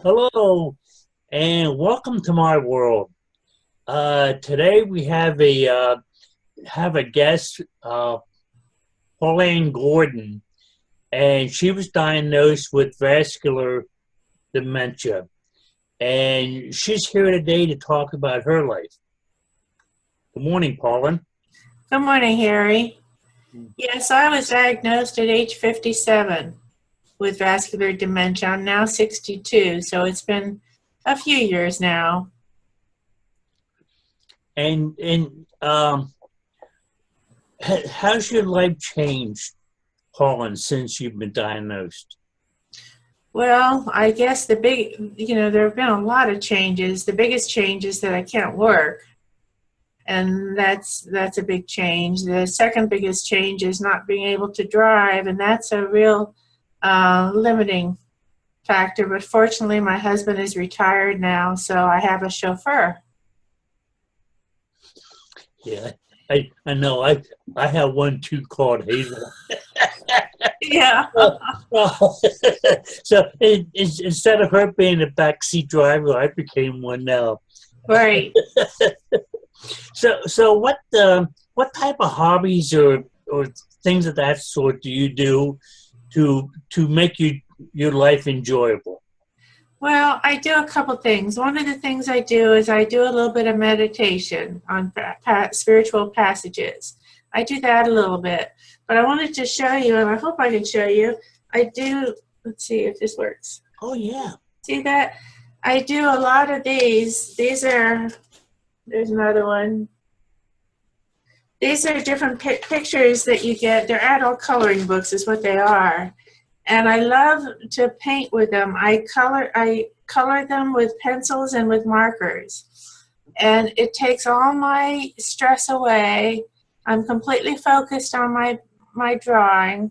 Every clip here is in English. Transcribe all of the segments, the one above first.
Hello, and welcome to my world. Today we have a guest, Paulan Gordon, and she was diagnosed with vascular dementia, and she's here today to talk about her life. Good morning, Paulan. Good morning, Harry. Yes, I was diagnosed at age 57 with vascular dementia. I'm now 62, so it's been a few years now. And how's your life changed, Paulan, since you've been diagnosed? Well, I guess there have been a lot of changes. The biggest change is that I can't work, and that's a big change. The second biggest change is not being able to drive, and that's a real limiting factor. But fortunately, my husband is retired now, so I have a chauffeur. Yeah, I know. I have one too called Hazel. Yeah. So instead of her being a backseat driver, I became one now. Right. So what type of hobbies or things of that sort do you do to make your life enjoyable? Well, I do a couple things. One of the things I do is I do a little bit of meditation on spiritual passages. I do that a little bit. But I wanted to show you, and I hope I can show you, I do, let's see if this works. Oh, yeah. See that? I do a lot of these. There's another one. These are different pictures that you get. They're adult coloring books is what they are. And I love to paint with them. I color them with pencils and with markers. And it takes all my stress away. I'm completely focused on my drawing,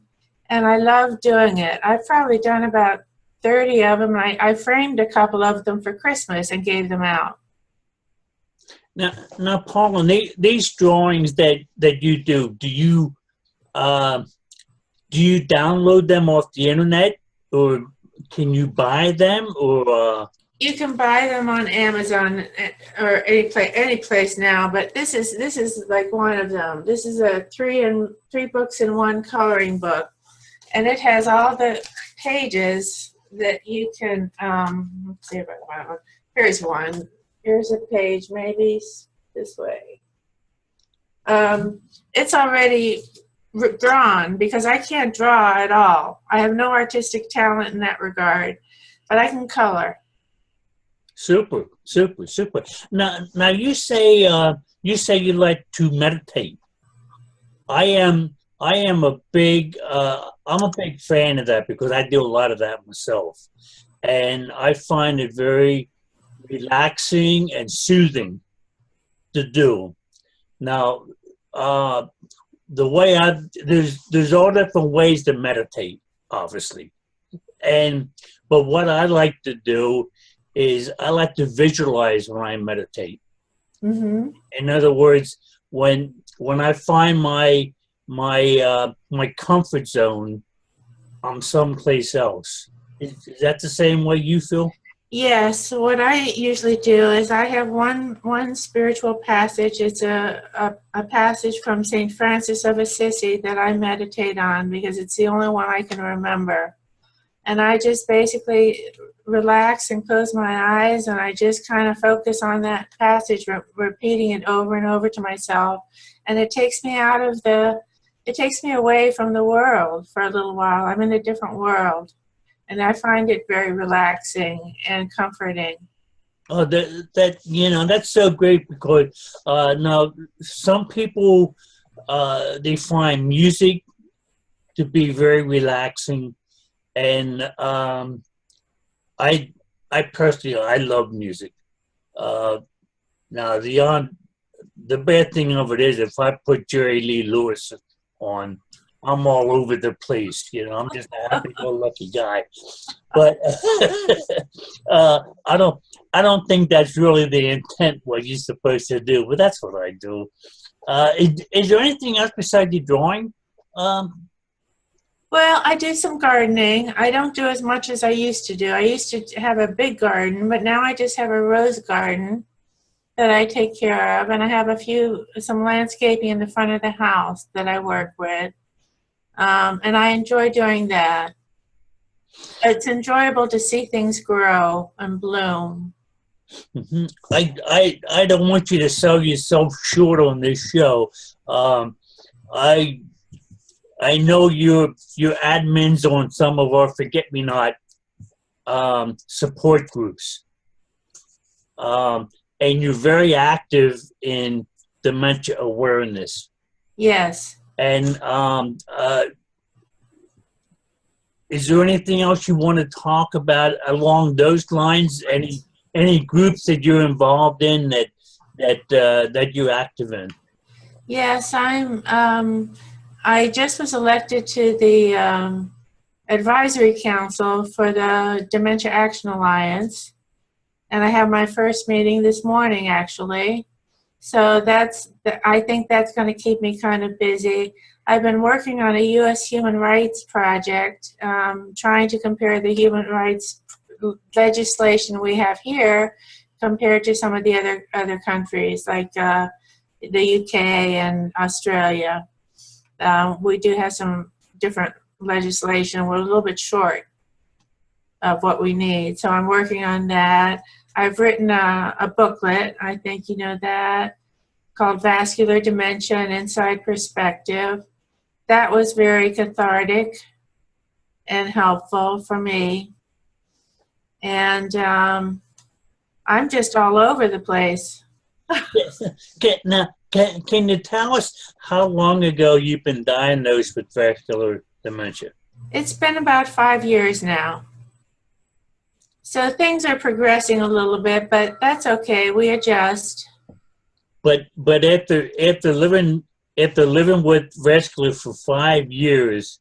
and I love doing it. I've probably done about 30 of them. I framed a couple of them for Christmas and gave them out. Now, Paula, these drawings that you do you download them off the internet, or can you buy them, or? You can buy them on Amazon or any place now, but this is like one of them. This is a three books in one coloring book, and it has all the pages that you can. Let's see if I find one. Here's one. Here's a page, maybe this way. It's already drawn because I can't draw at all. I have no artistic talent in that regard, but I can color. Super. Now you say you like to meditate. I'm a big fan of that because I do a lot of that myself, and I find it very relaxing and soothing to do. Now, there's all different ways to meditate, obviously, but what I like to do is I like to visualize when I meditate. Mm-hmm. In other words, when I find my comfort zone, I'm someplace else. Is that the same way you feel? Yes. What I usually do is I have one spiritual passage. It's a passage from St. Francis of Assisi that I meditate on because it's the only one I can remember. And I just basically relax and close my eyes, and I just kind of focus on that passage, repeating it over and over to myself. And it takes me away from the world for a little while. I'm in a different world, and I find it very relaxing and comforting. Oh, that's so great because now some people they find music to be very relaxing. And I personally, I love music. Now the bad thing of it is if I put Jerry Lee Lewis on, I'm all over the place. I'm just a happy-go-lucky guy. But I don't think that's really the intent what you're supposed to do. But that's what I do. Is there anything else besides your drawing? Well, I do some gardening. I don't do as much as I used to do. I used to have a big garden, but now I just have a rose garden that I take care of, and I have some landscaping in the front of the house that I work with, and I enjoy doing that. It's enjoyable to see things grow and bloom. Mhm. I don't want you to sell yourself short on this show. I I know you're admins on some of our Forget Me Not support groups, and you're very active in dementia awareness. Yes. And is there anything else you want to talk about along those lines? Any groups that you're involved in that you're active in? Yes, I just was elected to the advisory council for the Dementia Action Alliance, and I have my first meeting this morning, actually. So I think that's going to keep me kind of busy. I've been working on a U.S. human rights project, trying to compare the human rights legislation we have here compared to some of the other countries, like the UK and Australia. We do have some different legislation. We're a little bit short of what we need. So I'm working on that. I've written a booklet, I think you know that, called Vascular Dementia, an Inside Perspective. That was very cathartic and helpful for me. And I'm just all over the place. Can you tell us how long ago you've been diagnosed with vascular dementia? It's been about 5 years now. So things are progressing a little bit, but that's okay. We adjust. But after living with vascular for 5 years,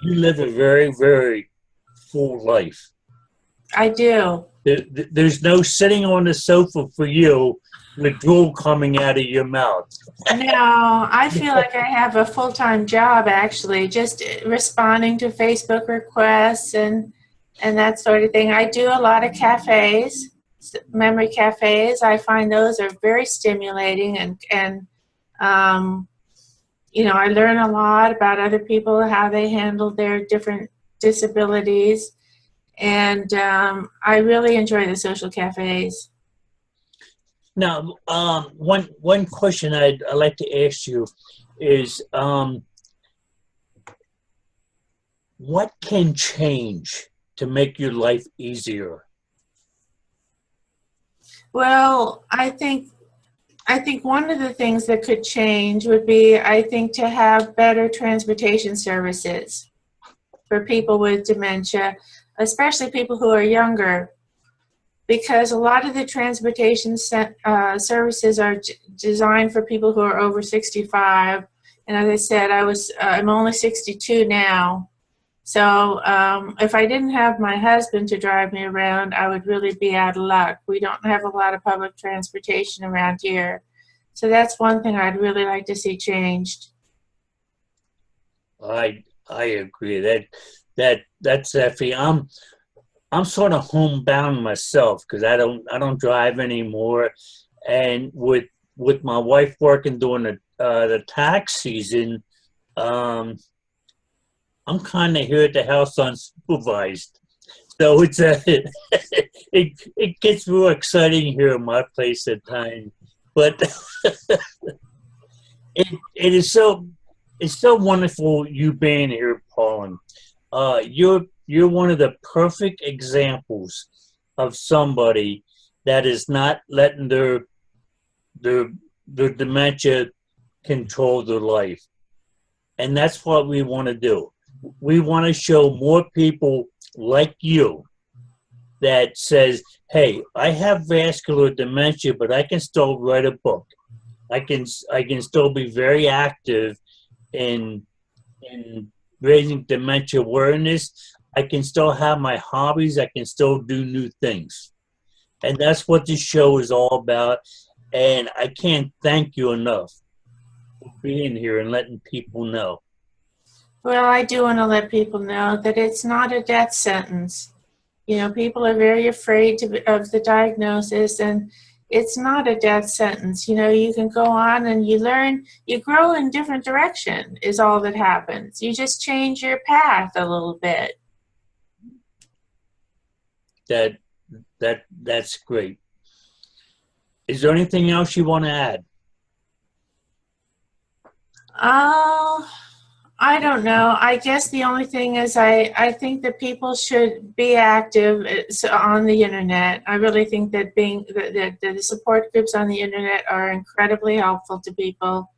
you live a very, very full life. I do. There's no sitting on the sofa for you with drool coming out of your mouth. No, I feel like I have a full-time job, actually, just responding to Facebook requests and that sort of thing. I do a lot of cafes, memory cafes. I find those are very stimulating, and you know, I learn a lot about other people, how they handle their different disabilities, and I really enjoy the social cafes. Now, one question I'd like to ask you is, what can change to make your life easier? Well, I think one of the things that could change would be, I think, to have better transportation services for people with dementia, especially people who are younger, because a lot of the transportation services are designed for people who are over 65. And as I said, I'm only 62 now. So if I didn't have my husband to drive me around, I would really be out of luck. We don't have a lot of public transportation around here. So that's one thing I'd really like to see changed. I agree. That's definitely. I'm sort of homebound myself because I don't drive anymore, and with my wife working during the tax season, I'm kind of here at the house unsupervised. So it's it gets real exciting here in my place at times, but it's so wonderful you being here, Paulan. You're one of the perfect examples of somebody that is not letting their dementia control their life. And that's what we want to do. We want to show more people like you that says, hey, I have vascular dementia, but I can still write a book. I can still be very active in raising dementia awareness. I can still have my hobbies. I can still do new things. And that's what this show is all about. And I can't thank you enough for being here and letting people know. Well, I do want to let people know that it's not a death sentence. You know, people are very afraid of the diagnosis, and it's not a death sentence. You know, you can go on and you learn, you grow in different direction is all that happens. You just change your path a little bit. That's great. Is there anything else you want to add? I don't know. I guess the only thing is I think that people should be active on the internet. I really think that the support groups on the internet are incredibly helpful to people.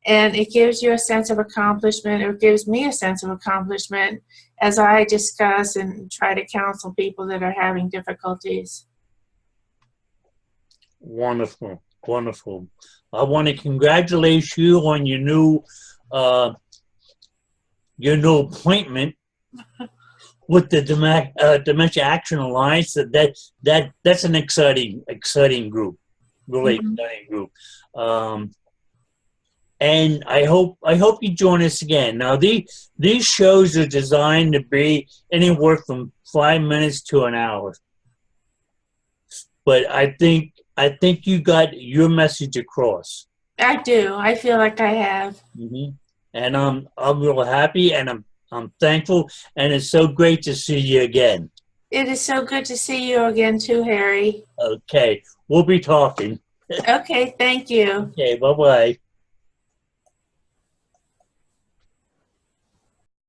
And it gives you a sense of accomplishment, or gives me a sense of accomplishment as I discuss and try to counsel people that are having difficulties. Wonderful, wonderful. I want to congratulate you on your new appointment with the Dementia Action Alliance. That's an exciting group, really exciting group. And I hope you join us again. Now these shows are designed to be anywhere from 5 minutes to an hour. But I think you got your message across. I do. I feel like I have. And I'm real happy, and I'm thankful, and it's so great to see you again. It is so good to see you again too, Harry. Okay, we'll be talking. Okay, thank you. Okay, bye-bye.